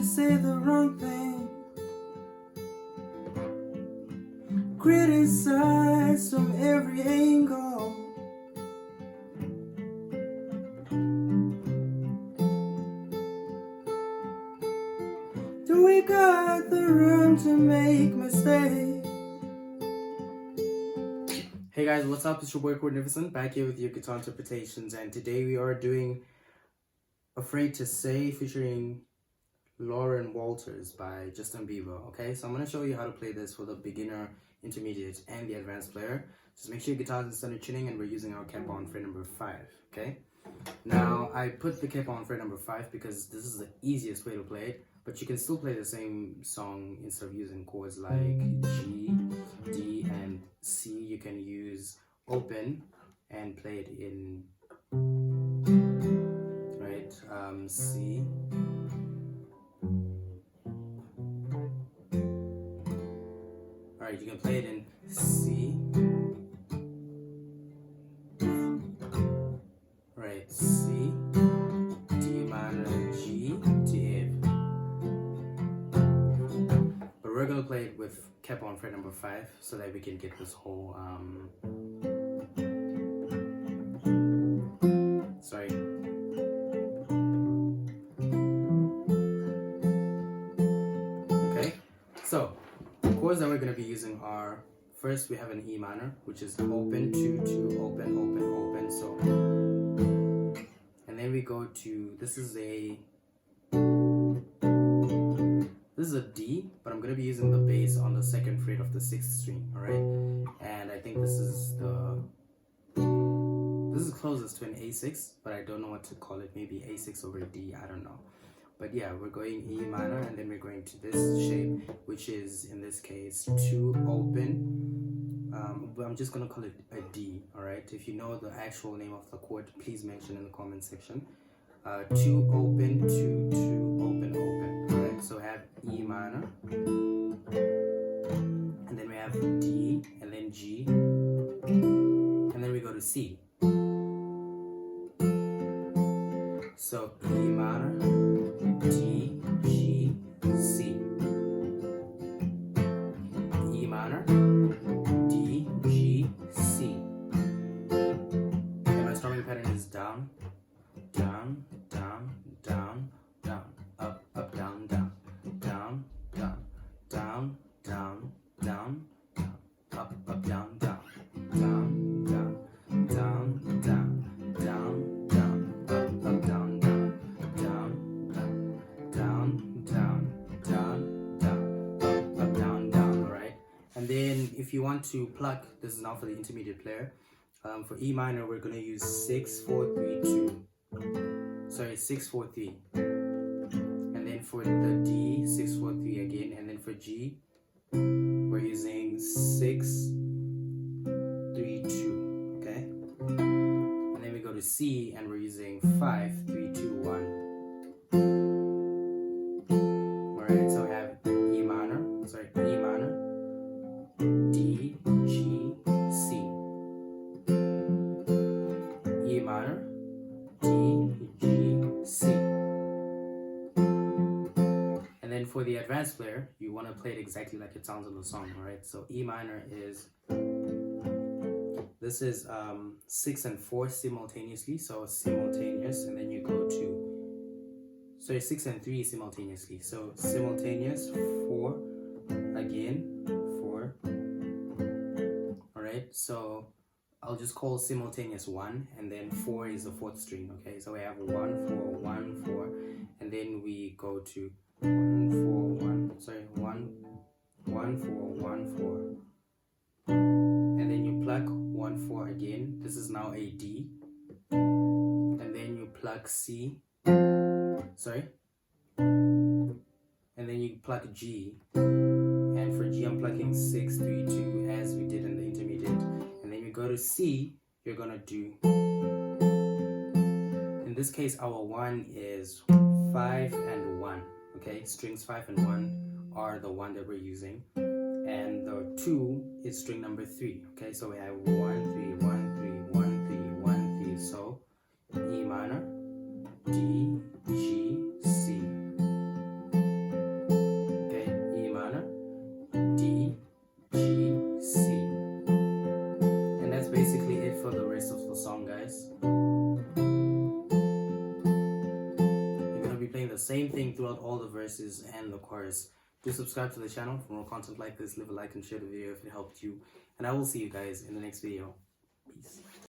say the wrong thing, criticize from every angle. Do we got the room to make mistakes? Hey guys, what's up? It's your boy Chords, back here with your guitar interpretations, and today we are doing Afraid to Say featuring Lauren Walters by Justin Bieber. Okay, so I'm going to show you how to play this for the beginner, intermediate, and the advanced player. Just make sure your guitar is in standard tuning, and we're using our cap on fret number 5. Okay, now I put the cap on fret number 5 because this is the easiest way to play it, but you can still play the same song instead of using chords like G, D, and C. You can use open and play it in C. Alright, you can play it in C. Right, C, D minor, G, to F. But we're gonna play it with cap on fret number 5 so that we can get this whole So, the chords that we're going to be using are, first we have an E minor, which is open, 2, 2, open, open, open, so. And then we go to, this is a D, but I'm going to be using the bass on the 2nd fret of the 6th string, alright? And I think this is closest to an A6, but I don't know what to call it, maybe A6 over D, I don't know. But yeah, we're going E minor, and then we're going to this shape, which is, in this case, 2 open. But I'm just going to call it a D, alright? If you know the actual name of the chord, please mention in the comment section. 2 open, 2, 2, open, open. Alright, so we have E minor, and then we have D, and then G, and then we go to C. So E minor, D, G, C. E minor, D, G, C. And my strumming pattern is down, down, down, down, down, up, up, down, down, down, down, down, down, down, down, up, up, down, down, down, down, down, down, down, down, up, up, down. Then if you want to pluck, this is now for the intermediate player. For E minor, we're going to use 6, 4, 3, 2. Sorry, 6, 4, 3. And then for the D, 6, 4, 3 again. And then for G, we're using 6, 3, 2. Okay? And then we go to C, and we're using 5, 3, 2, 1. Alright, so we have E minor, D, G, C. E minor, D, G, C. And then for the advanced player, you want to play it exactly like it sounds in the song, alright? So E minor is, this is 6 and 4 simultaneously, so simultaneous, and then you go to, sorry, 6 and 3 simultaneously, so simultaneous, 4, again, 4. Alright, so I'll just call simultaneous 1, and then 4 is the 4th string, okay? So we have 1, 4, 1, 4, and then we go to 1, 1, 4, 1, 4. And then you pluck 1, 4 again. This is now a D. And then you pluck C. Sorry. And then you pluck G. And for G, I'm plucking 6, 3, 2, as we did in the intermediate. And then you go to C, you're gonna do, in this case, our 1 is 5 and 1, okay? Strings 5 and 1 are the one that we're using. And the 2 is string number 3, okay? So we have 1, 3, 1, 3, 1, 3, 1, 3. So E minor, D, G, C. that's basically it for the rest of the song, guys. You're gonna be playing the same thing throughout all the verses and the chorus. Do subscribe to the channel for more content like this. Leave a like and share the video if it helped you. And I will see you guys in the next video. Peace.